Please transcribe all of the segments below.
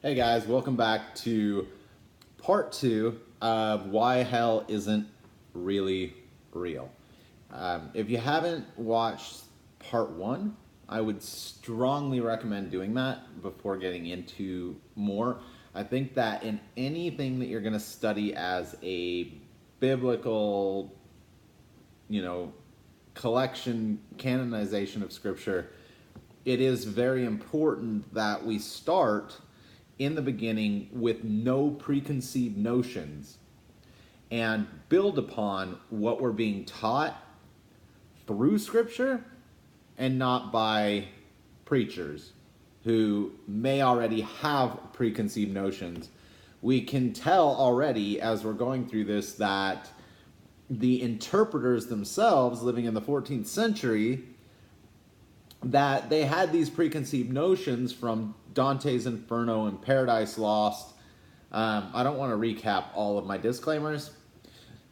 Hey guys, welcome back to part two of why hell isn't really real. If you haven't watched part one, I would strongly recommend doing that before getting into more. I think that in anything that you're going to study as a biblical, you know, collection, canonization of scripture, it is very important that we start in the beginning with no preconceived notions and build upon what we're being taught through scripture and not by preachers who may already have preconceived notions. We can tell already as we're going through this that the interpreters themselves living in the 14th century, that they had these preconceived notions from Dante's Inferno and Paradise Lost. I don't want to recap all of my disclaimers.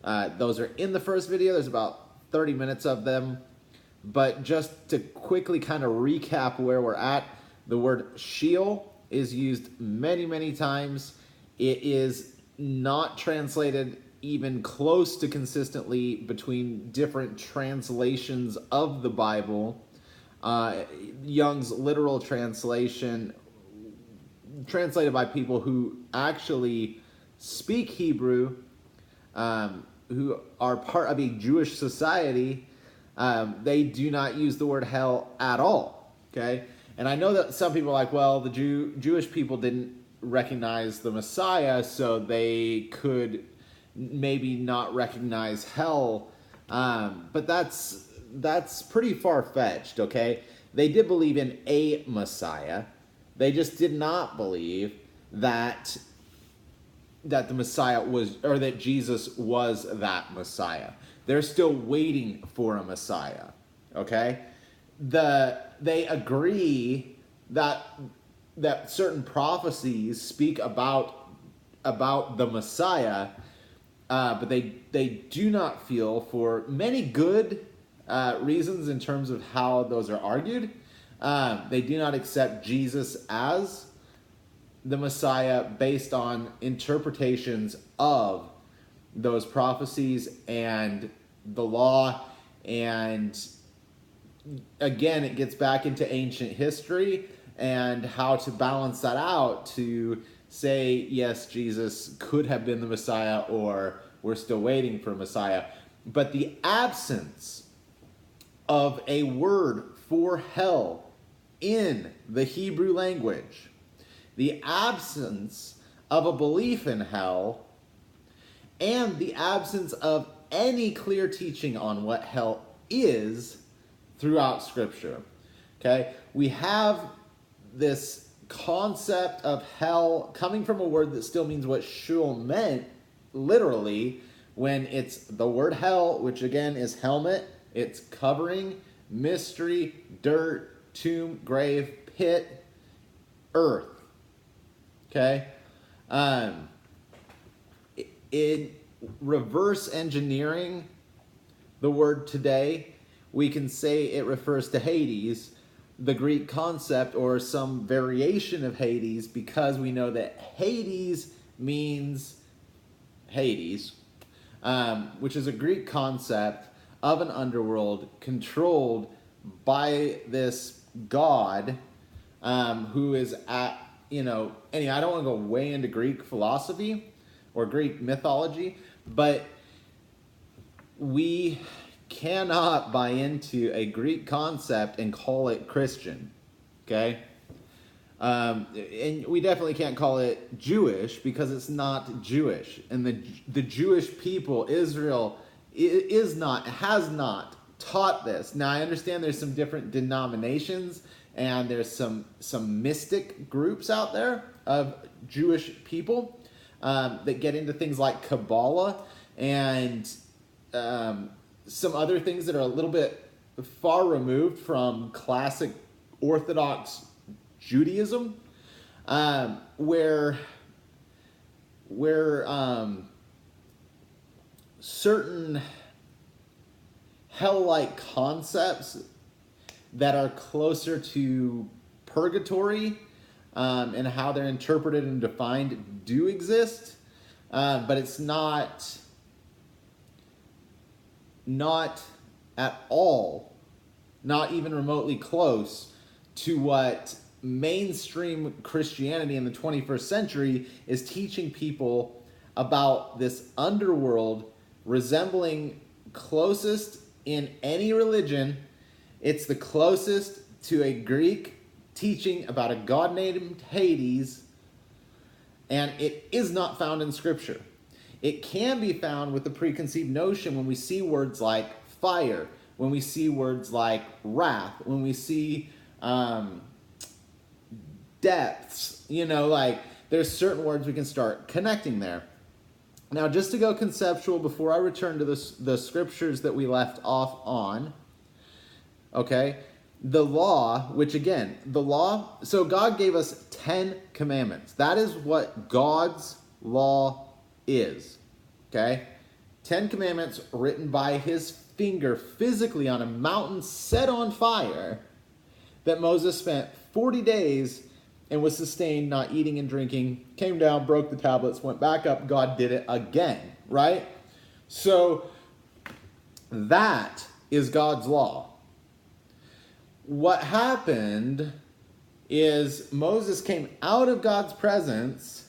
Those are in the first video. There's about 30 minutes of them. But just to quickly kind of recap where we're at, the word Sheol is used many, many times. It is not translated even close to consistently between different translations of the Bible. Young's literal translation, translated by people who actually speak Hebrew, who are part of a Jewish society, they do not use the word hell at all. Okay, and I know that some people are like, well, the Jewish people didn't recognize the Messiah, so they could maybe not recognize hell, but that's pretty far-fetched. Okay, they did believe in a Messiah. They just did not believe that the Messiah was, or that Jesus was that Messiah. They're still waiting for a Messiah. Okay, they agree that certain prophecies speak about the Messiah, but they do not feel, for many good reasons in terms of how those are argued, they do not accept Jesus as the Messiah based on interpretations of those prophecies and the law. And again, it gets back into ancient history and how to balance that out to say, yes, Jesus could have been the Messiah, or we're still waiting for a Messiah. But the absence of a word for hell in the Hebrew language, the absence of a belief in hell, and the absence of any clear teaching on what hell is throughout Scripture. Okay, we have this concept of hell coming from a word that still means what Sheol meant literally, when it's the word hell, which again is helmet, it's covering, mystery, dirt, tomb, grave, pit, earth. Okay? In reverse engineering the word today, we can say it refers to Hades, the Greek concept, or some variation of Hades, because we know that Hades means Hades, which is a Greek concept of an underworld controlled by this god, who is at, anyway, I don't want to go way into Greek philosophy or Greek mythology, but we cannot buy into a Greek concept and call it Christian. Okay? And we definitely can't call it Jewish, because it's not Jewish. And the Jewish people, Israel, has not taught this. Now, I understand there's some different denominations, and there's some mystic groups out there of Jewish people that get into things like Kabbalah and some other things that are a little bit far removed from classic Orthodox Judaism, where certain hell-like concepts that are closer to purgatory and how they're interpreted and defined do exist, but it's not at all, not even remotely close to what mainstream Christianity in the 21st century is teaching people about this underworld resembling closest in any religion. It's the closest to a Greek teaching about a god named Hades, and it is not found in Scripture. It can be found with the preconceived notion when we see words like fire, when we see words like wrath, when we see depths, like there's certain words we can start connecting there. Now, just to go conceptual before I return to the scriptures that we left off on, okay, the law, so God gave us 10 commandments. That is what God's law is, okay? 10 commandments written by his finger physically on a mountain set on fire that Moses spent 40 days and was sustained, not eating and drinking, came down, broke the tablets, went back up, God did it again, right? So that is God's law. What happened is Moses came out of God's presence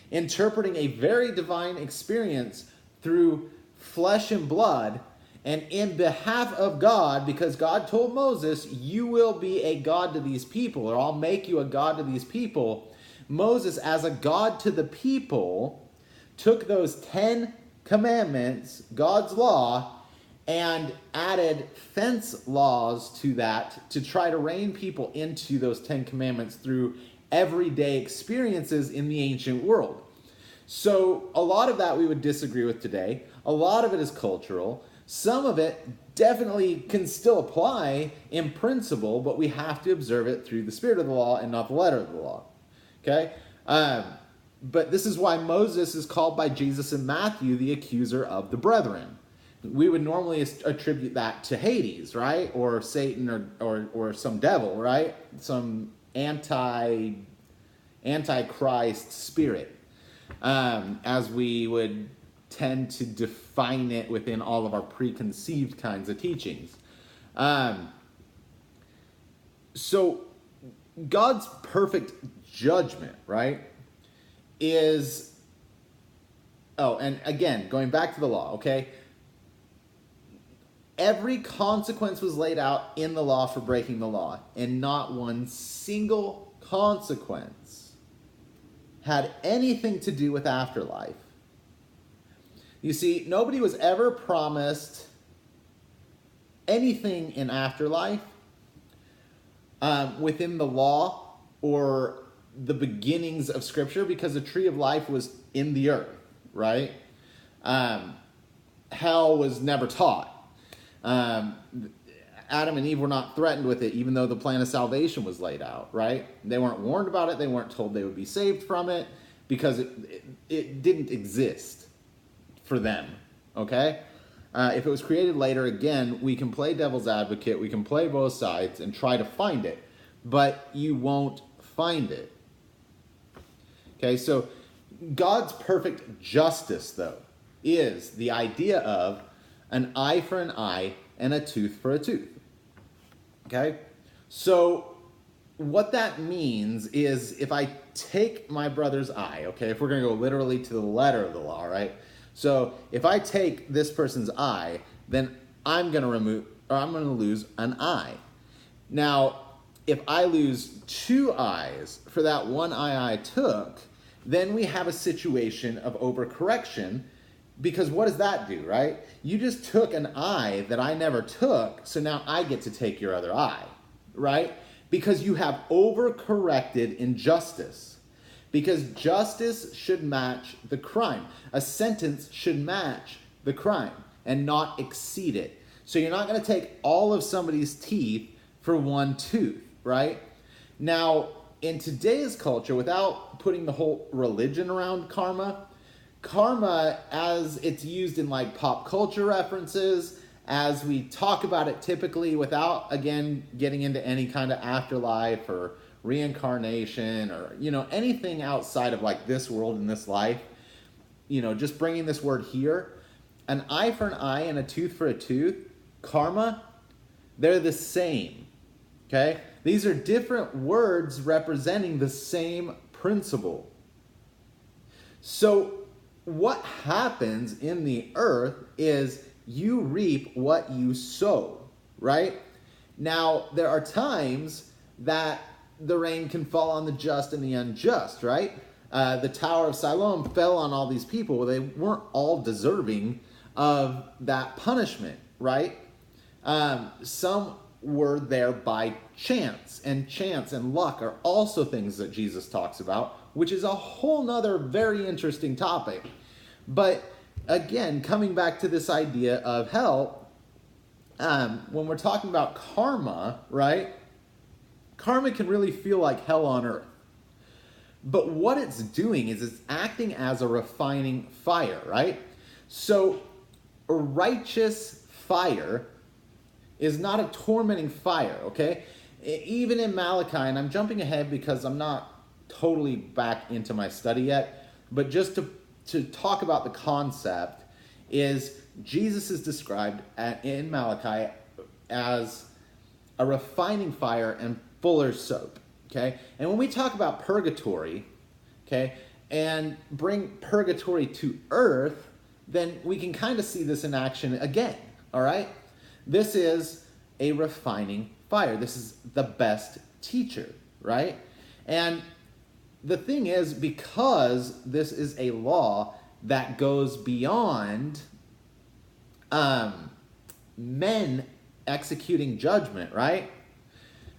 interpreting a very divine experience through flesh and blood, and in behalf of God, because God told Moses, you will be a God to these people, or I'll make you a God to these people. Moses, as a God to the people, took those 10 commandments, God's law, and added fence laws to that to try to rein people into those 10 commandments through everyday experiences in the ancient world. So a lot of that we would disagree with today. A lot of it is cultural. Some of it definitely can still apply in principle, but we have to observe it through the spirit of the law and not the letter of the law. Okay? But this is why Moses is called by Jesus in Matthew the accuser of the brethren. We would normally attribute that to Hades, right? Or Satan or some devil, right? Some antichrist spirit, as we would tend to define it within all of our preconceived kinds of teachings. So God's perfect judgment, right, is... Oh, and again, going back to the law, okay? Every consequence was laid out in the law for breaking the law, and not one single consequence had anything to do with afterlife. You see, nobody was ever promised anything in afterlife within the law or the beginnings of Scripture, because the tree of life was in the earth, right? Hell was never taught. Adam and Eve were not threatened with it, even though the plan of salvation was laid out, right? They weren't warned about it. They weren't told they would be saved from it, because it didn't exist for them, okay? If it was created later, again, we can play devil's advocate. We can play both sides and try to find it, but you won't find it. Okay, so God's perfect justice, though, is the idea of an eye for an eye and a tooth for a tooth. Okay? So what that means is, if I take my brother's eye, okay, if we're going to go literally to the letter of the law, right? So if I take this person's eye, then I'm going to lose an eye. Now, if I lose 2 eyes for that one eye I took, then we have a situation of overcorrection. Because what does that do, right? You just took an eye that I never took, so now I get to take your other eye, right? Because you have overcorrected injustice. Because justice should match the crime. A sentence should match the crime and not exceed it. So you're not going to take all of somebody's teeth for one tooth, right? Now, in today's culture, without putting the whole religion around karma, as it's used in like pop culture references, as we talk about it typically without, again, getting into any kind of afterlife or reincarnation or, anything outside of like this world and this life, just bringing this word here, an eye for an eye and a tooth for a tooth, karma, they're the same. Okay? These are different words representing the same principle. So what happens in the earth is you reap what you sow, right? Now, there are times that the rain can fall on the just and the unjust, right? The Tower of Siloam fell on all these people. They weren't all deserving of that punishment, right? Some were there by chance and luck are also things that Jesus talks about, which is a whole nother very interesting topic. But again, coming back to this idea of hell, when we're talking about karma, right? Karma can really feel like hell on earth. But what it's doing is it's acting as a refining fire, right? So a righteous fire is not a tormenting fire, okay? Even in Malachi, and I'm jumping ahead because I'm not totally back into my study yet, but just to talk about the concept is Jesus is described in Malachi as a refining fire and fuller's soap, okay? And when we talk about purgatory, okay, and bring purgatory to earth, then we can kind of see this in action again, all right? This is a refining fire. This is the best teacher, right? And the thing is, because this is a law that goes beyond men executing judgment, right?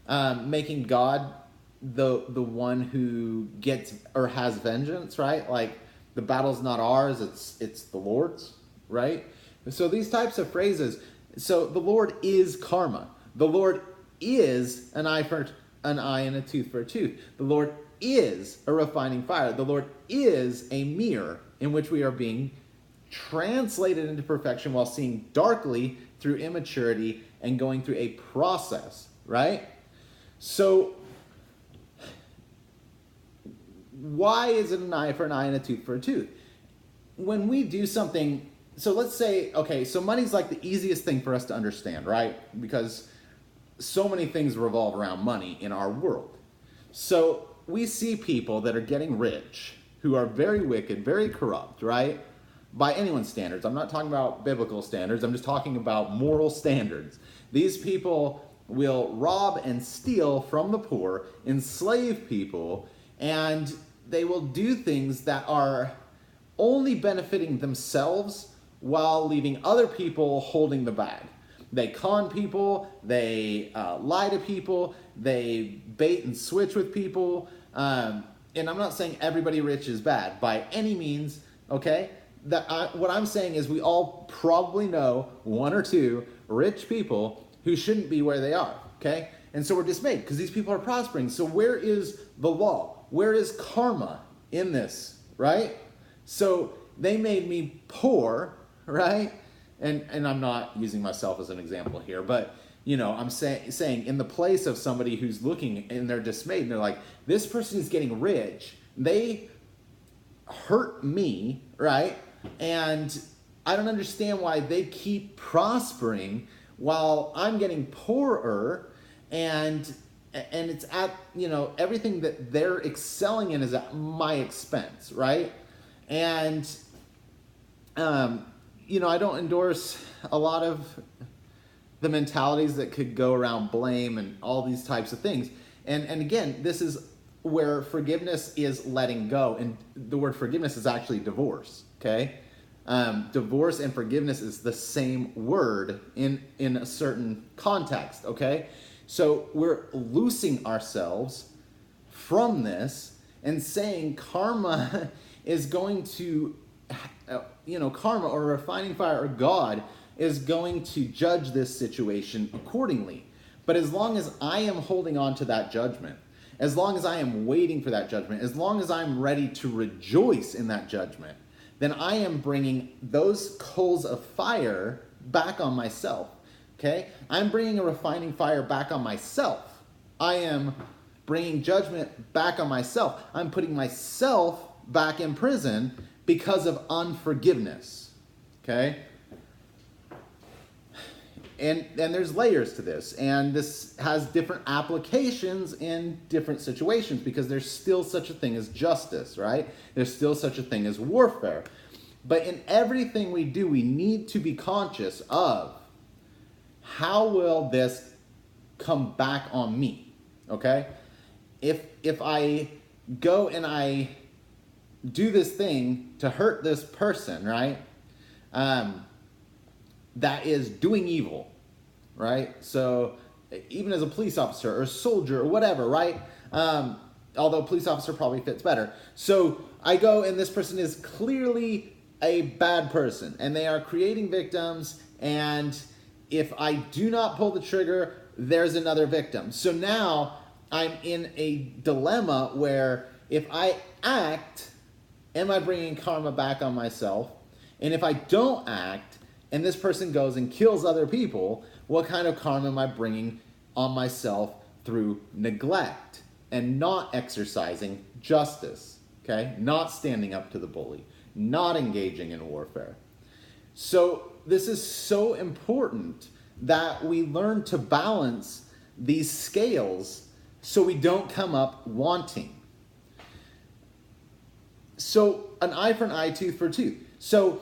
Making God the one who gets or has vengeance, right? Like the battle's not ours, it's the Lord's, right? So these types of phrases. So the Lord is karma. The Lord is an eye for an eye and a tooth for a tooth. The Lord is a refining fire. The Lord is a mirror in which we are being translated into perfection while seeing darkly through immaturity and going through a process, right? So why is it an eye for an eye and a tooth for a tooth? When we do something, so let's say, okay, so money's like the easiest thing for us to understand, right? Because so many things revolve around money in our world. So we see people that are getting rich who are very wicked, very corrupt, right? By anyone's standards. I'm not talking about biblical standards. I'm just talking about moral standards. These people will rob and steal from the poor, enslave people, and they will do things that are only benefiting themselves while leaving other people holding the bag. They con people, they lie to people, they bait and switch with people. And I'm not saying everybody rich is bad by any means, okay? What I'm saying is we all probably know one or two rich people who shouldn't be where they are, okay? And so we're dismayed because these people are prospering. So where is the law? Where is karma in this, right? So they made me poor, right? And I'm not using myself as an example here, but I'm saying in the place of somebody who's looking and they're dismayed and they're like, this person is getting rich. They hurt me, right? And I don't understand why they keep prospering while I'm getting poorer, and it's at, everything that they're excelling in is at my expense, right? And I don't endorse a lot of the mentalities that could go around blame and all these types of things. And again, this is where forgiveness is letting go. And the word forgiveness is actually divorce, okay? Divorce and forgiveness is the same word in a certain context, okay? So we're loosing ourselves from this and saying karma is going to, karma or a refining fire or God is going to judge this situation accordingly. But as long as I am holding on to that judgment, as long as I am waiting for that judgment, as long as I'm ready to rejoice in that judgment, then I am bringing those coals of fire back on myself, okay? I'm bringing a refining fire back on myself. I am bringing judgment back on myself. I'm putting myself back in prison because of unforgiveness. Okay? And there's layers to this, and this has different applications in different situations, because there's still such a thing as justice, right? There's still such a thing as warfare. But in everything we do, we need to be conscious of how will this come back on me, okay? If I go and I do this thing to hurt this person, right? That is doing evil, right? So even as a police officer or a soldier or whatever, right? Although police officer probably fits better. So I go and this person is clearly a bad person and they are creating victims, and if I do not pull the trigger, there's another victim. So now I'm in a dilemma where if I act, am I bringing karma back on myself? And if I don't act, and this person goes and kills other people, what kind of karma am I bringing on myself through neglect and not exercising justice, okay? Not standing up to the bully, not engaging in warfare. So this is so important that we learn to balance these scales so we don't come up wanting. So an eye for an eye, tooth for a tooth. So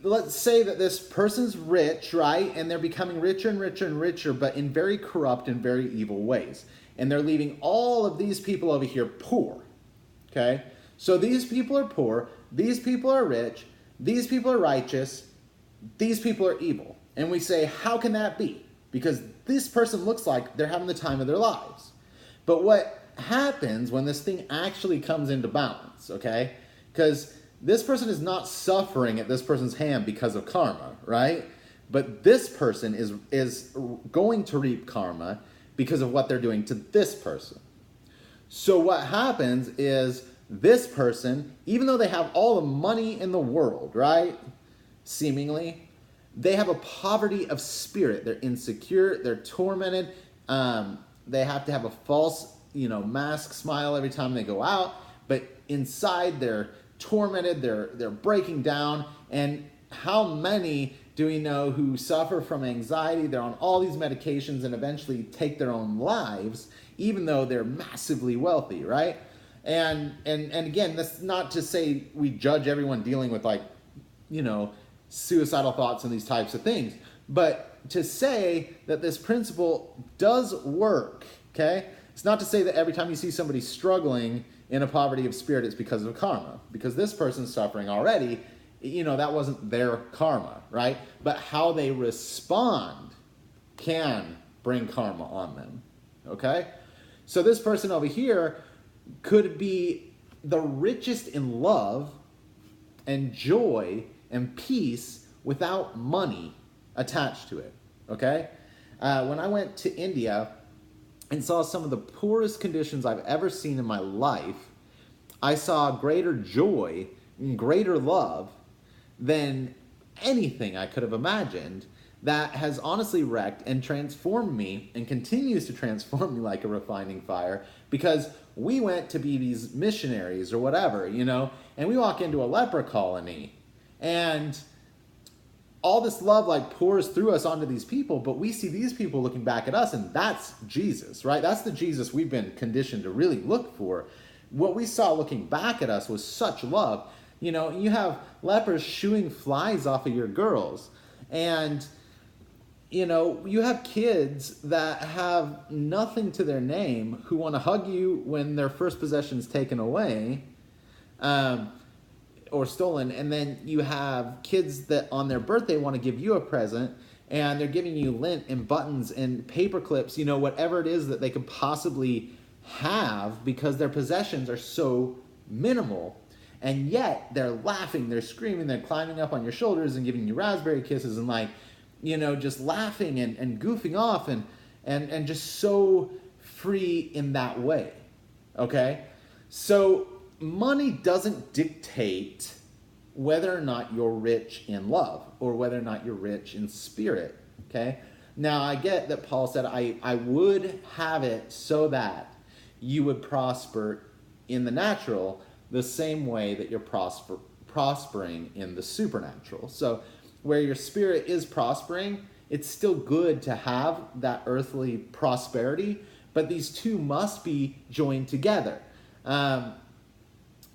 let's say that this person's rich, right? And they're becoming richer and richer and richer, but in very corrupt and very evil ways. And they're leaving all of these people over here poor, okay? So these people are poor, these people are rich, these people are righteous, these people are evil. And we say, how can that be? Because this person looks like they're having the time of their lives. But what happens when this thing actually comes into balance, okay? Because this person is not suffering at this person's hand because of karma, right? But this person is going to reap karma because of what they're doing to this person. So what happens is this person, even though they have all the money in the world, right? Seemingly, they have a poverty of spirit. They're insecure, they're tormented. They have to have a false, mask smile every time they go out. But inside they're tormented, they're breaking down. And how many do we know who suffer from anxiety? They're on all these medications and eventually take their own lives, even though they're massively wealthy, right? And again, that's not to say we judge everyone dealing with suicidal thoughts and these types of things, but to say that this principle does work, okay? It's not to say that every time you see somebody struggling in a poverty of spirit, it's because of karma. Because this person's suffering already, that wasn't their karma, right? But how they respond can bring karma on them, okay? So this person over here could be the richest in love and joy and peace without money attached to it, okay? When I went to India and saw some of the poorest conditions I've ever seen in my life, I saw greater joy and greater love than anything I could have imagined. That has honestly wrecked and transformed me and continues to transform me like a refining fire, because we went to be these missionaries or whatever, and we walk into a leper colony and all this love pours through us onto these people, but we see these people looking back at us, and that's Jesus, right? That's the Jesus we've been conditioned to really look for. What we saw looking back at us was such love. You have lepers shooing flies off of your girls, and you have kids that have nothing to their name who want to hug you when their first possession's taken away, or stolen, and then you have kids that on their birthday want to give you a present, and they're giving you lint and buttons and paper clips, whatever it is that they could possibly have, because their possessions are so minimal, and yet they're laughing, they're screaming, they're climbing up on your shoulders and giving you raspberry kisses and just laughing and goofing off and just so free in that way, okay? So money doesn't dictate whether or not you're rich in love or whether or not you're rich in spirit, okay? Now, I get that Paul said, I would have it so that, you would prosper in the natural the same way that you're prospering in the supernatural. So where your spirit is prospering, it's still good to have that earthly prosperity, but these two must be joined together. Not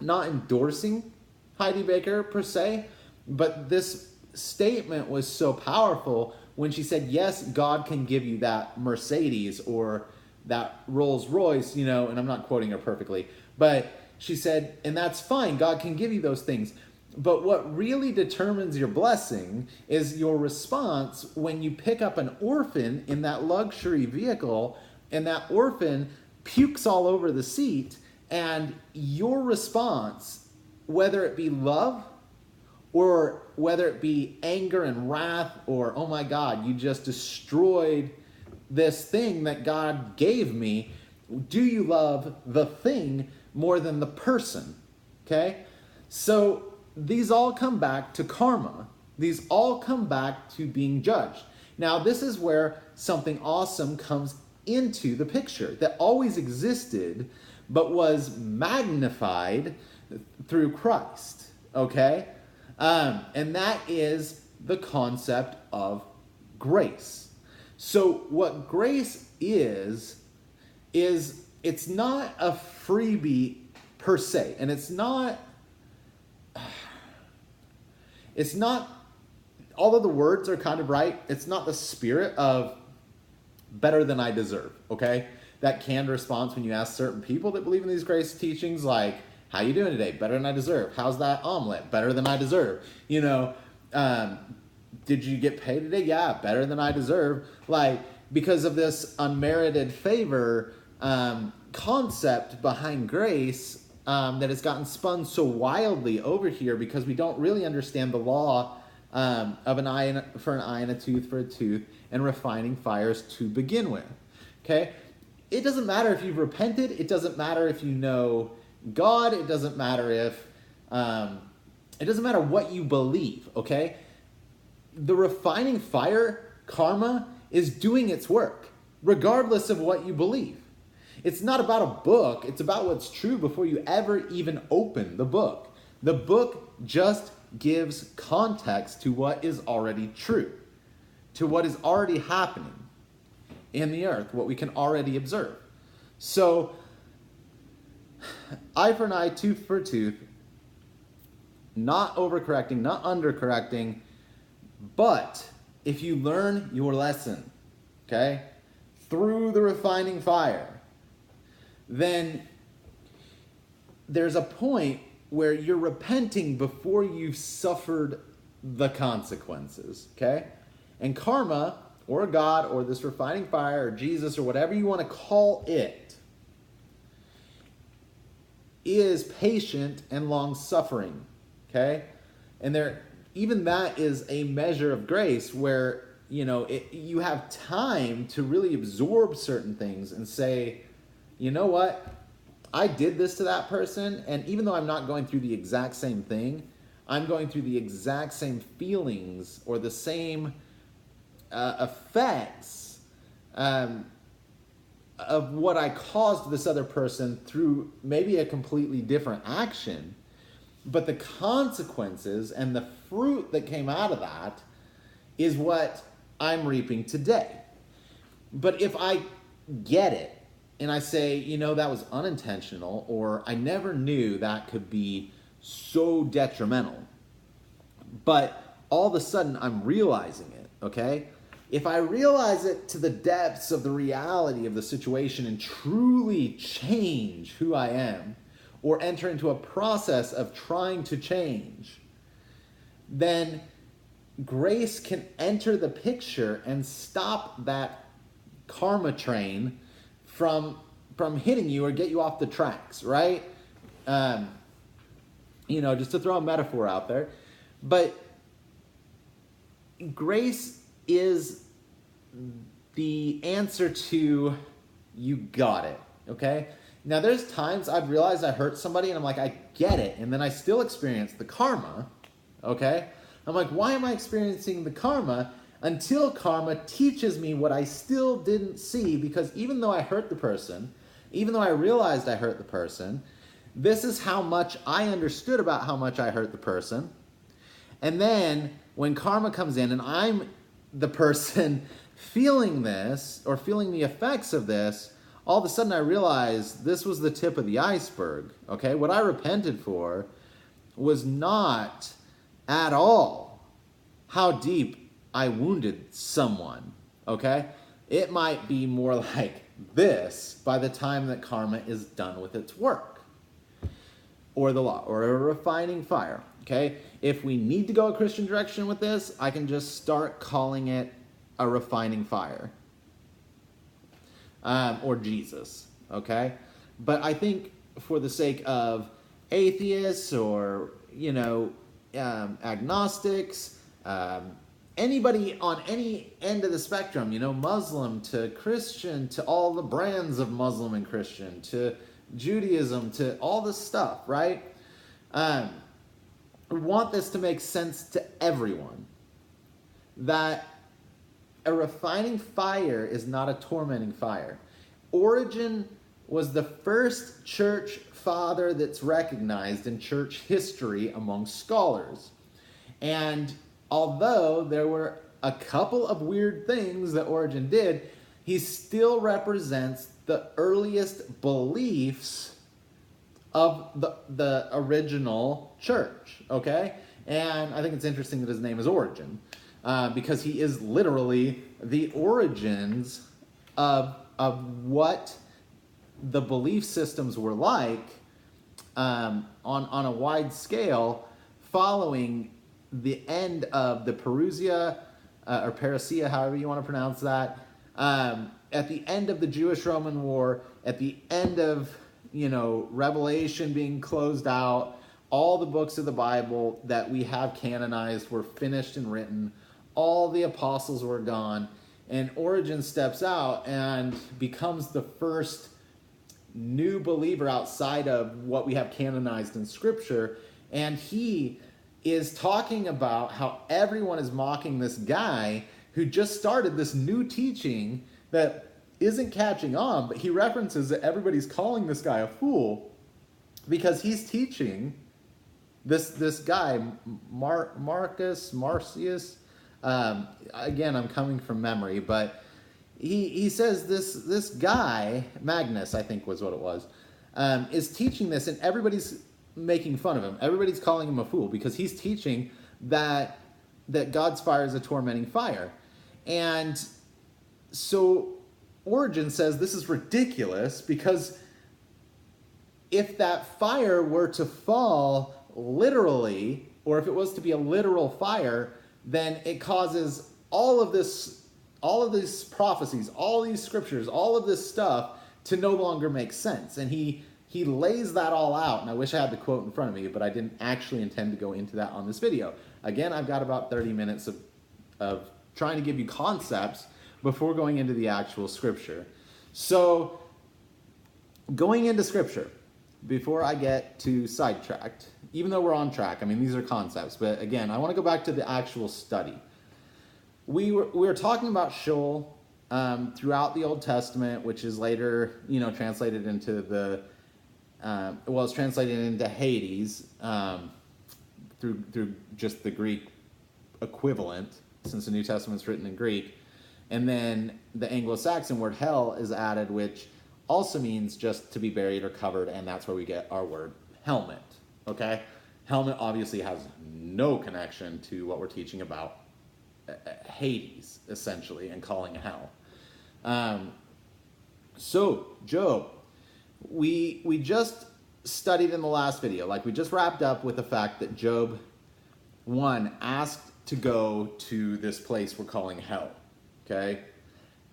endorsing Heidi Baker per se, but this statement was so powerful when she said, yes, God can give you that Mercedes or that Rolls Royce, and I'm not quoting her perfectly, but she said, and that's fine, God can give you those things. But what really determines your blessing is your response when you pick up an orphan in that luxury vehicle and that orphan pukes all over the seat, and your response, whether it be love or whether it be anger and wrath or, oh my God, you just destroyed this thing that God gave me. Do you love the thing more than the person? Okay? So these all come back to karma. These all come back to being judged. Now, this is where something awesome comes into the picture that always existed but was magnified through Christ. Okay? And that is the concept of grace. So what grace is it's not a freebie per se, and it's not, although the words are kind of right, it's not the spirit of better than I deserve, okay? That canned response when you ask certain people that believe in these grace teachings, like, how you doing today? Better than I deserve. How's that omelet? Better than I deserve. Did you get paid today? Yeah, better than I deserve. Like, because of this unmerited favor concept behind grace that has gotten spun so wildly over here because we don't really understand the law of an eye for an eye and a tooth for a tooth and refining fires to begin with. Okay? It doesn't matter if you've repented. It doesn't matter if you know God. It doesn't matter if it doesn't matter what you believe. Okay? The refining fire, karma, is doing its work, regardless of what you believe. It's not about a book. It's about what's true before you ever even open the book. The book just gives context to what is already true, to what is already happening in the earth, what we can already observe. So, eye for an eye, tooth for a tooth, not overcorrecting, not undercorrecting, but if you learn your lesson, okay, through the refining fire, then there's a point where you're repenting before you've suffered the consequences, okay? And karma, or God, or this refining fire, or Jesus, or whatever you want to call it, is patient and long-suffering, okay? And even that is a measure of grace where, you have time to really absorb certain things and say, you know what? I did this to that person, and even though I'm not going through the exact same thing, I'm going through the exact same feelings or the same effects of what I caused this other person through maybe a completely different action, but the consequences and the fruit that came out of that is what I'm reaping today. But if I get it, and I say, that was unintentional, or I never knew that could be so detrimental, but all of a sudden I'm realizing it, okay? If I realize it to the depths of the reality of the situation and truly change who I am, or enter into a process of trying to change, then grace can enter the picture and stop that karma train from hitting you or get you off the tracks, right? Just to throw a metaphor out there. But grace is the answer to you got it, okay? Now, there's times I've realized I hurt somebody and I'm like, I get it. And then I still experience the karma, okay? I'm like, why am I experiencing the karma? Until karma teaches me what I still didn't see, because even though I hurt the person, even though I realized I hurt the person, this is how much I understood about how much I hurt the person. And then when karma comes in and I'm the person feeling this or feeling the effects of this, all of a sudden I realize this was the tip of the iceberg, okay? What I repented for was not at all how deep I wounded someone, okay? It might be more like this by the time that karma is done with its work, or the law, or a refining fire, okay? If we need to go a Christian direction with this, I can just start calling it a refining fire, or Jesus, okay? But I think for the sake of atheists or, agnostics, anybody on any end of the spectrum, Muslim to Christian to all the brands of Muslim and Christian to Judaism to all this stuff, right? We want this to make sense to everyone. That a refining fire is not a tormenting fire. Origen was the first church father that's recognized in church history among scholars. And although there were a couple of weird things that Origen did, he still represents the earliest beliefs of the original church, okay? And I think it's interesting that his name is Origen, because he is literally the origins of what the belief systems were like on a wide scale following the end of the Perusia, or Parousia, however you want to pronounce that, at the end of the Jewish-Roman War, at the end of, Revelation being closed out, all the books of the Bible that we have canonized were finished and written, all the apostles were gone, and Origen steps out and becomes the first new believer outside of what we have canonized in Scripture, and he is talking about how everyone is mocking this guy who just started this new teaching that isn't catching on, but he references that everybody's calling this guy a fool because he's teaching this guy, Marcius. Again, I'm coming from memory, but he says this guy, Magnus, I think was what it was, is teaching this, and everybody's making fun of him. Everybody's calling him a fool because he's teaching that God's fire is a tormenting fire. And so Origen says this is ridiculous because if that fire were to fall literally, or if it was to be a literal fire, then it causes all of these prophecies, all these scriptures, all of this stuff to no longer make sense. And he lays that all out, and I wish I had the quote in front of me, but I didn't actually intend to go into that on this video. Again, I've got about 30 minutes of trying to give you concepts before going into the actual scripture. So, going into scripture, before I get too sidetracked, even though we're on track, these are concepts, but again, I want to go back to the actual study. We were talking about Sheol throughout the Old Testament, which is later, translated into it's translated into Hades through just the Greek equivalent, since the New Testament's written in Greek. And then the Anglo-Saxon word hell is added, which also means just to be buried or covered, and that's where we get our word helmet, okay? Helmet obviously has no connection to what we're teaching about Hades, essentially, and calling it hell. So, Job, we just studied in the last video, we just wrapped up with the fact that Job, 1, asked to go to this place we're calling hell, okay?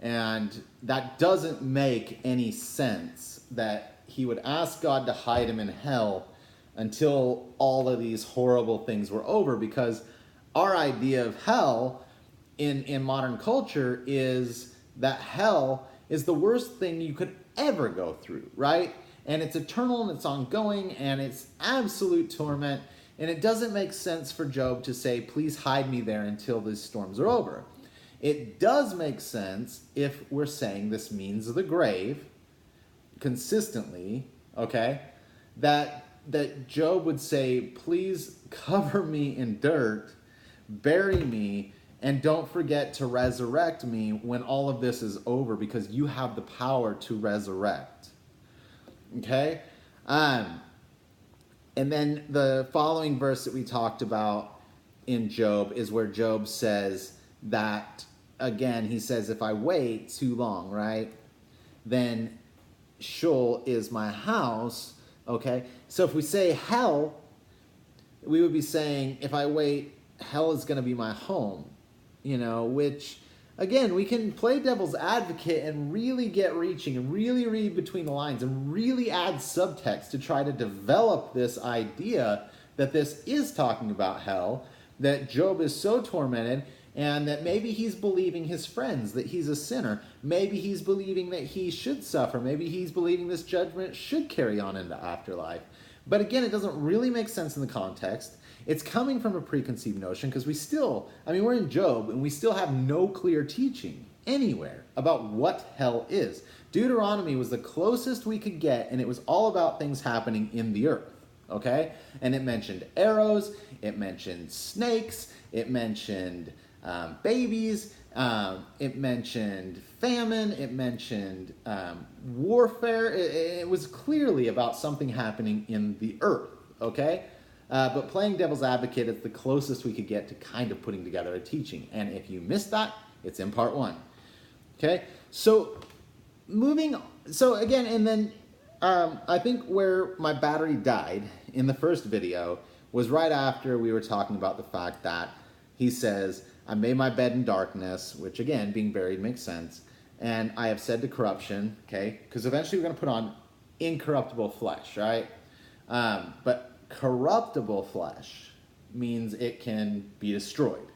And that doesn't make any sense that he would ask God to hide him in hell until all of these horrible things were over, because our idea of hell in modern culture is that hell is the worst thing you could ever go through, right? And it's eternal and it's ongoing and it's absolute torment, and it doesn't make sense for Job to say, please hide me there until these storms are over. It does make sense if we're saying this means the grave, consistently, okay, that Job would say, please cover me in dirt, bury me, and don't forget to resurrect me when all of this is over, because you have the power to resurrect. Okay? And then the following verse that we talked about in Job is where Job says that, again, he says, if I wait too long, right, then Sheol is my house. Okay? So if we say hell, we would be saying, if I wait, hell is going to be my home. Which, again, we can play devil's advocate and really get reaching and really read between the lines and really add subtext to try to develop this idea that this is talking about hell, that Job is so tormented, and that maybe he's believing his friends that he's a sinner. Maybe he's believing that he should suffer. Maybe he's believing this judgment should carry on into afterlife. But again, it doesn't really make sense in the context. It's coming from a preconceived notion because we're in Job and we still have no clear teaching anywhere about what hell is. Deuteronomy was the closest we could get, and it was all about things happening in the earth, okay? And it mentioned arrows, it mentioned snakes, it mentioned babies, it mentioned famine, it mentioned warfare. It was clearly about something happening in the earth, okay? But playing devil's advocate is the closest we could get to kind of putting together a teaching. And if you missed that, it's in part 1. Okay? So again, and then I think where my battery died in the first video was right after we were talking about the fact that he says, I made my bed in darkness, which again, being buried makes sense. And I have said to corruption, okay? Because eventually we're going to put on incorruptible flesh, right? But corruptible flesh means it can be destroyed.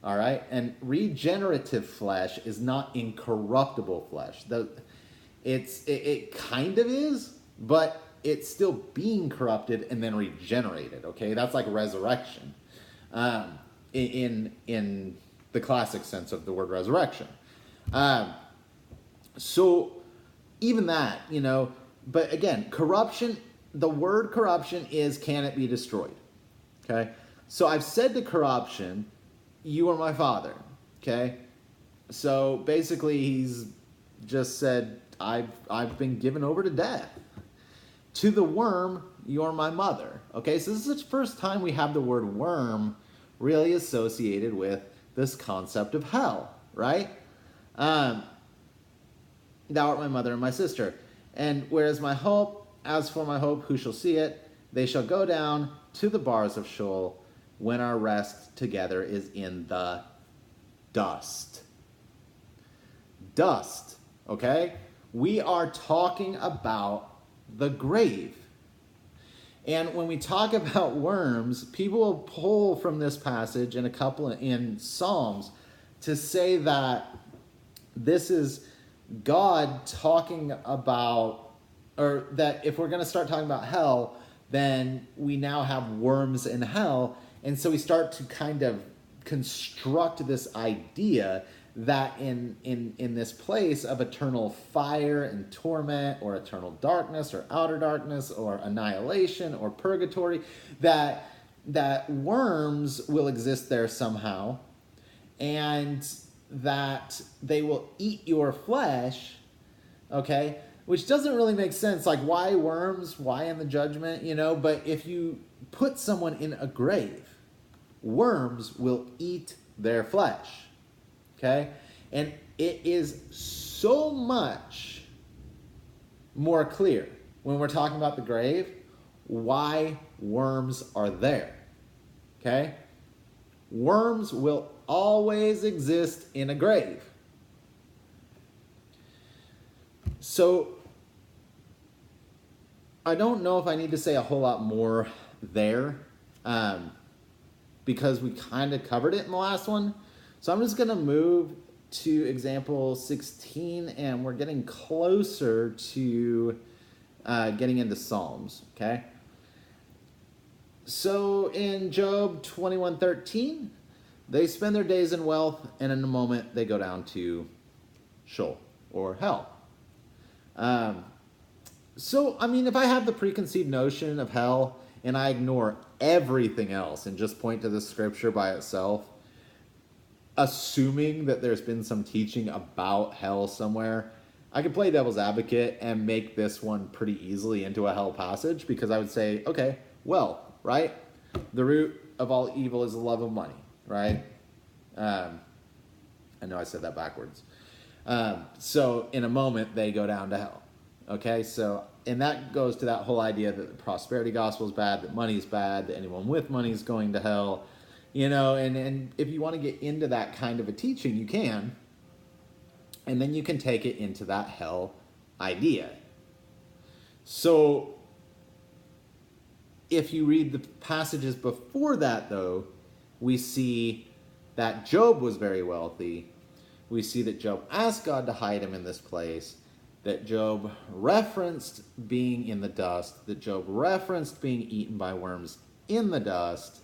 All right? And regenerative flesh is not incorruptible flesh. It kind of is, but it's still being corrupted and then regenerated, okay? That's like resurrection in the classic sense of the word resurrection. So even that, but again, corruption, the word corruption is, can it be destroyed? Okay? So I've said to corruption, you are my father. Okay? So basically he's just said, I've been given over to death. To the worm, you're my mother. Okay? So this is the first time we have the word worm really associated with this concept of hell, right? Thou art my mother and my sister. And whereas my hope, as for my hope, who shall see it? They shall go down to the bars of Sheol when our rest together is in the dust. Dust, okay? We are talking about the grave. And when we talk about worms, people will pull from this passage and a couple in Psalms to say that this is God talking about, or that if we're going to start talking about hell, then we now have worms in hell. And so we start to kind of construct this idea that in this place of eternal fire and torment, or eternal darkness, or outer darkness, or annihilation, or purgatory, that worms will exist there somehow, and that they will eat your flesh, okay? Which doesn't really make sense. Like, why worms? Why in the judgment? But if you put someone in a grave, worms will eat their flesh. Okay? And it is so much more clear when we're talking about the grave why worms are there. Okay? Worms will always exist in a grave. So, I don't know if I need to say a whole lot more there, because we kind of covered it in the last one. So I'm just going to move to example 16, and we're getting closer to getting into Psalms, okay? So in Job 21:13, they spend their days in wealth, and in a moment they go down to Sheol, or hell. So, I mean, if I have the preconceived notion of hell and I ignore everything else and just point to the scripture by itself, assuming that there's been some teaching about hell somewhere, I could play devil's advocate and make this one pretty easily into a hell passage, because I would say, okay, well, right? The root of all evil is the love of money, right? I know I said that backwards. So in a moment, they go down to hell. Okay, so, and that goes to that whole idea that the prosperity gospel is bad, that money's bad, that anyone with money is going to hell. And if you want to get into that kind of a teaching, you can. And then you can take it into that hell idea. So if you read the passages before that, though, we see that Job was very wealthy. We see that Job asked God to hide him in this place, that Job referenced being in the dust, that Job referenced being eaten by worms in the dust.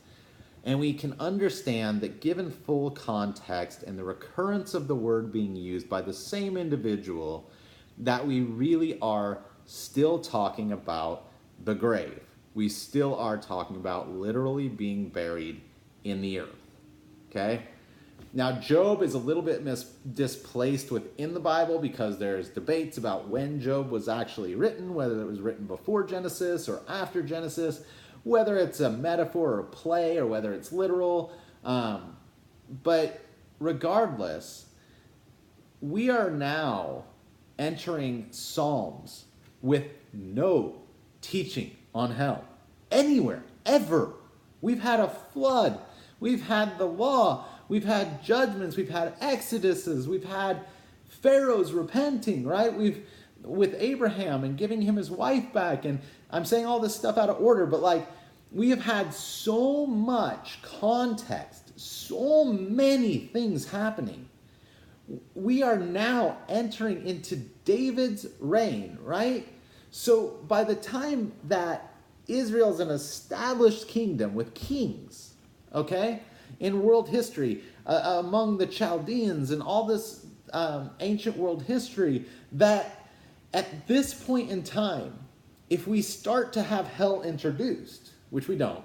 And we can understand that given full context and the recurrence of the word being used by the same individual, that we really are still talking about the grave. We still are talking about literally being buried in the earth. Okay? Now, Job is a little bit displaced within the Bible because there's debates about when Job was actually written, whether it was written before Genesis or after Genesis, whether it's a metaphor or a play or whether it's literal. But regardless, we are now entering Psalms with no teaching on hell anywhere, ever. We've had a flood. We've had the law. We've had judgments. We've had exoduses. We've had pharaohs repenting, right? With Abraham and giving him his wife back. And I'm saying all this stuff out of order, but we have had so much context, so many things happening. We are now entering into David's reign, right? So by the time that Israel's an established kingdom with kings, okay, in world history, among the Chaldeans and all this ancient world history, that at this point in time, if we start to have hell introduced, which we don't,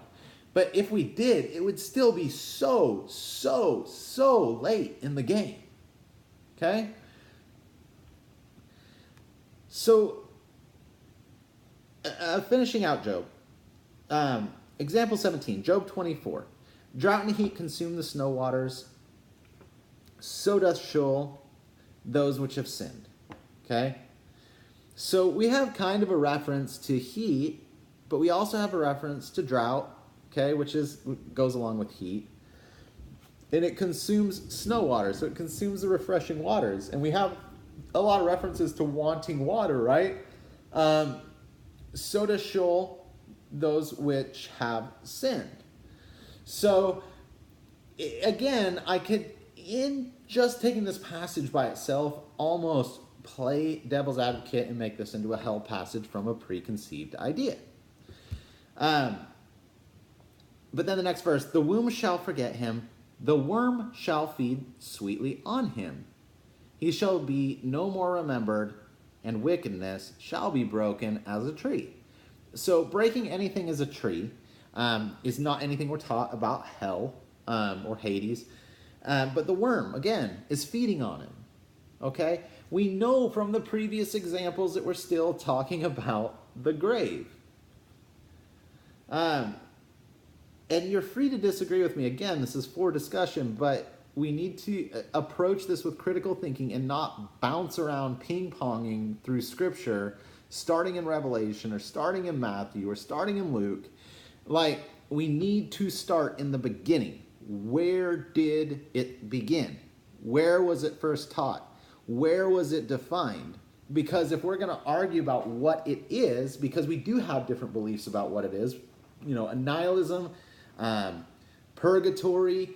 but if we did, it would still be so late in the game. Okay? So, finishing out Job. Example 17, Job 24. Drought and heat consume the snow waters, so doth Sheol those which have sinned. Okay? So we have kind of a reference to heat, but we also have a reference to drought, okay, which goes along with heat. And it consumes snow water, so it consumes the refreshing waters. And we have a lot of references to wanting water, right? So does Sheol those which have sinned. So, again, I could, in just taking this passage by itself, almost play devil's advocate and make this into a hell passage from a preconceived idea. But then the next verse, the womb shall forget him, the worm shall feed sweetly on him. He shall be no more remembered, and wickedness shall be broken as a tree. So breaking anything as a tree is not anything we're taught about hell or Hades. But the worm, again, is feeding on him. Okay? We know from the previous examples that we're still talking about the grave. And you're free to disagree with me. Again, this is for discussion, but we need to approach this with critical thinking and not bounce around ping-ponging through Scripture, starting in Revelation or starting in Matthew or starting in Luke. We need to start in the beginning. Where did it begin? Where was it first taught? Where was it defined? Because if we're going to argue about what it is, because we do have different beliefs about what it is, annihilism, purgatory,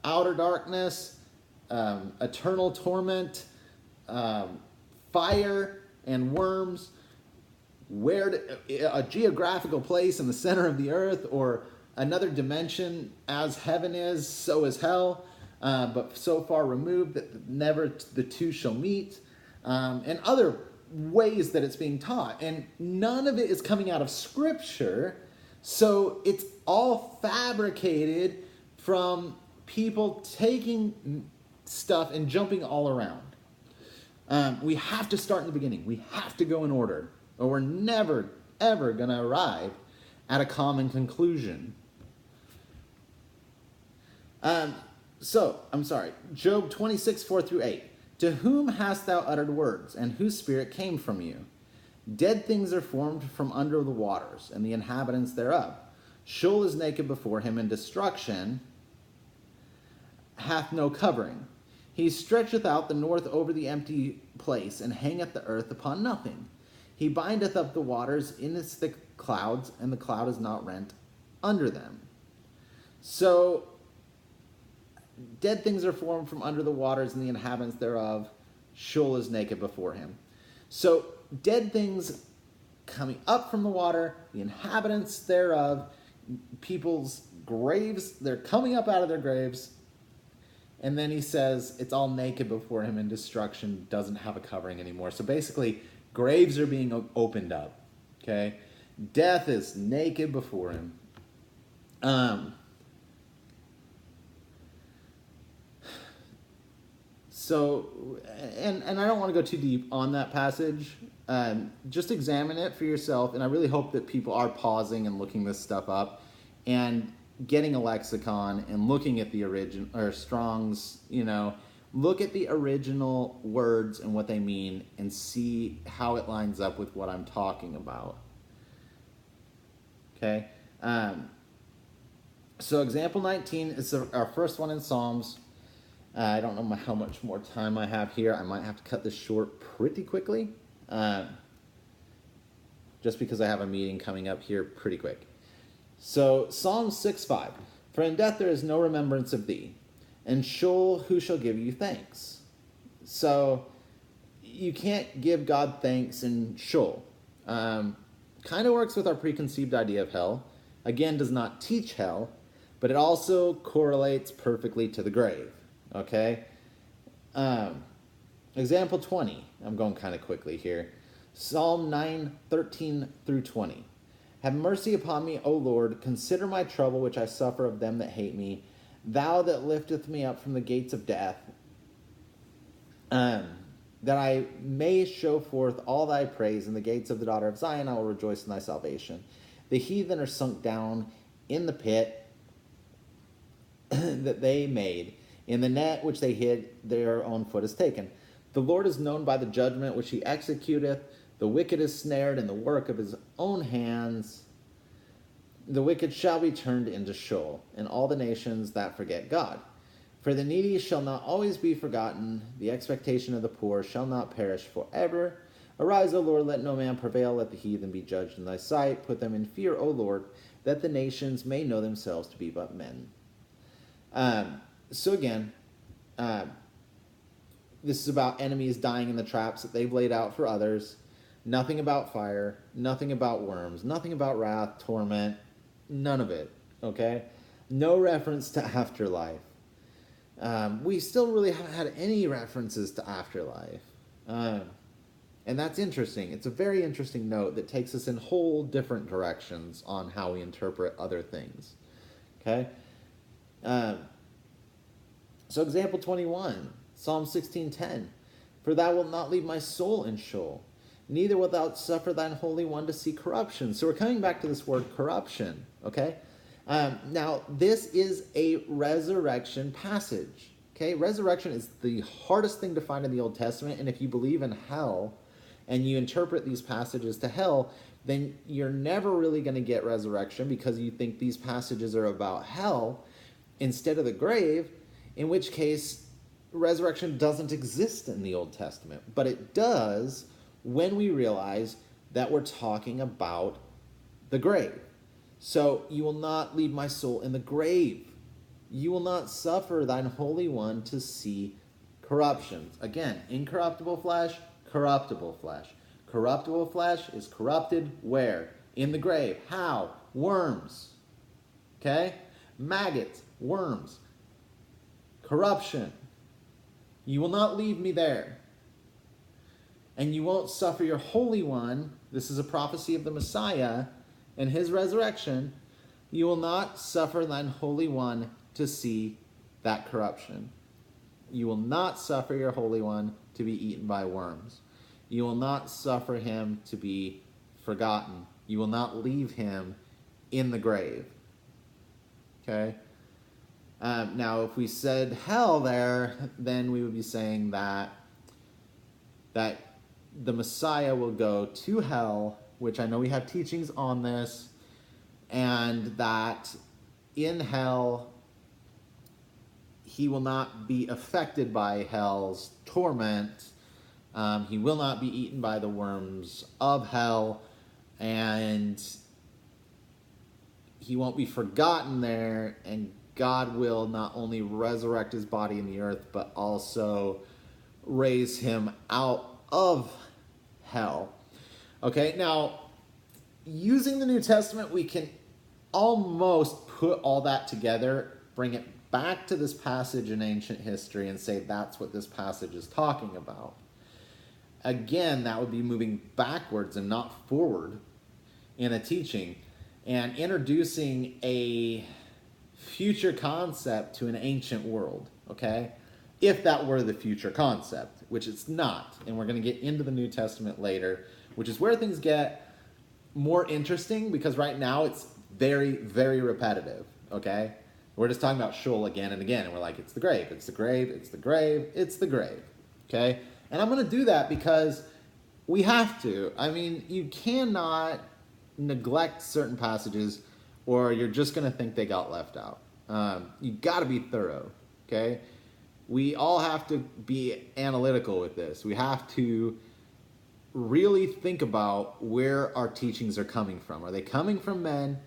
outer darkness, eternal torment, fire and worms, a geographical place in the center of the earth, or another dimension, as heaven is, so is hell, but so far removed that never the two shall meet, and other ways that it's being taught, and none of it is coming out of Scripture. So it's all fabricated from people taking stuff and jumping all around. We have to start in the beginning. We have to go in order, or we're never, ever going to arrive at a common conclusion. Job 26, 4-8. To whom hast thou uttered words, and whose spirit came from you? Dead things are formed from under the waters, and the inhabitants thereof. Sheol is naked before him, and destruction hath no covering. He stretcheth out the north over the empty place, and hangeth the earth upon nothing. He bindeth up the waters in his thick clouds, and the cloud is not rent under them. So, dead things are formed from under the waters, and the inhabitants thereof. Sheol is naked before him. So, dead things coming up from the water, the inhabitants thereof, people's graves, they're coming up out of their graves. And then he says it's all naked before him, and destruction doesn't have a covering anymore. So basically, graves are being opened up. Okay? Death is naked before him. So, and I don't want to go too deep on that passage. Just examine it for yourself, and I really hope that people are pausing and looking this stuff up and getting a lexicon and looking at the original, or Strong's, look at the original words and what they mean and see how it lines up with what I'm talking about. Okay? So example 19 is our first one in Psalms. I don't know how much more time I have here. I might have to cut this short pretty quickly, just because I have a meeting coming up here pretty quick. So Psalm 6:5. For in death there is no remembrance of thee, and Sheol, who shall give you thanks? So you can't give God thanks in Sheol. Kind of works with our preconceived idea of hell. Again, does not teach hell, but it also correlates perfectly to the grave. Okay? Example 20. I'm going kind of quickly here. Psalm 9:13-20. Have mercy upon me, O Lord. Consider my trouble which I suffer of them that hate me. Thou that lifteth me up from the gates of death, that I may show forth all thy praise in the gates of the daughter of Zion. I will rejoice in thy salvation. The heathen are sunk down in the pit that they made. In the net which they hid, their own foot is taken. The Lord is known by the judgment which he executeth. The wicked is snared in the work of his own hands. The wicked shall be turned into Sheol, and all the nations that forget God. For the needy shall not always be forgotten. The expectation of the poor shall not perish forever. Arise, O Lord, let no man prevail. Let the heathen be judged in thy sight. Put them in fear, O Lord, that the nations may know themselves to be but men. So again, this is about enemies dying in the traps that they've laid out for others. Nothing about fire, nothing about worms, nothing about wrath, torment, none of it, okay? No reference to afterlife. We still really haven't had any references to afterlife. And that's interesting. It's a very interesting note that takes us in whole different directions on how we interpret other things, okay? So example 21, Psalm 16:10. For thou wilt not leave my soul in Sheol, neither wilt thou suffer thine Holy One to see corruption. So we're coming back to this word corruption, okay? Now, this is a resurrection passage, okay? Resurrection is the hardest thing to find in the Old Testament, and if you believe in hell and you interpret these passages to hell, then you're never really going to get resurrection because you think these passages are about hell instead of the grave, in which case resurrection doesn't exist in the Old Testament. But it does when we realize that we're talking about the grave. So, you will not leave my soul in the grave. You will not suffer thine Holy One to see corruption. Again, incorruptible flesh, corruptible flesh. Corruptible flesh is corrupted where? In the grave. How? Worms. Okay? Maggots, worms. Corruption. You will not leave me there. and you won't suffer your Holy One. This is a prophecy of the Messiah and his resurrection. You will not suffer thine Holy One to see that corruption. You will not suffer your Holy One to be eaten by worms. You will not suffer him to be forgotten. You will not leave him in the grave. Okay? Now, if we said hell there, then we would be saying that the Messiah will go to hell, which I know we have teachings on this, and that in hell he will not be affected by hell's torment. He will not be eaten by the worms of hell, and he won't be forgotten there, and God will not only resurrect his body in the earth, but also raise him out of hell. Okay, now, using the New Testament, we can almost put all that together, bring it back to this passage in ancient history, and say that's what this passage is talking about. Again, that would be moving backwards and not forward in a teaching, and introducing a future concept to an ancient world, okay? If that were the future concept, which it's not. And we're going to get into the New Testament later, which is where things get more interesting, because right now it's very, very repetitive, okay? We're just talking about Sheol again and again, and we're like, it's the grave, it's the grave, it's the grave, it's the grave, okay? And I'm going to do that because we have to. I mean, you cannot neglect certain passages, or you're just going to think they got left out. You got to be thorough, okay? We all have to be analytical with this. We have to really think about where our teachings are coming from. Are they coming from men,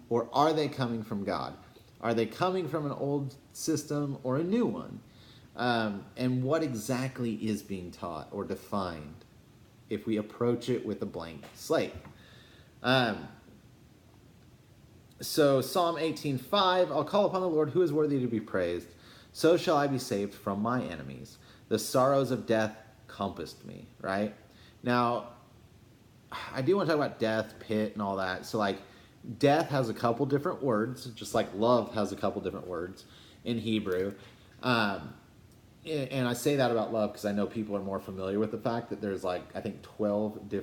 or are they coming from God? Are they coming from an old system or a new one? And what exactly is being taught or defined if we approach it with a blank slate? So Psalm 18:5, I'll call upon the Lord who is worthy to be praised. So shall I be saved from my enemies. The sorrows of death compassed me, right? Now, I do want to talk about death, pit, and all that. So, like, death has a couple different words, just like love has a couple different words in Hebrew. And I say that about love because I know people are more familiar with the fact that there's, like, I think 12 different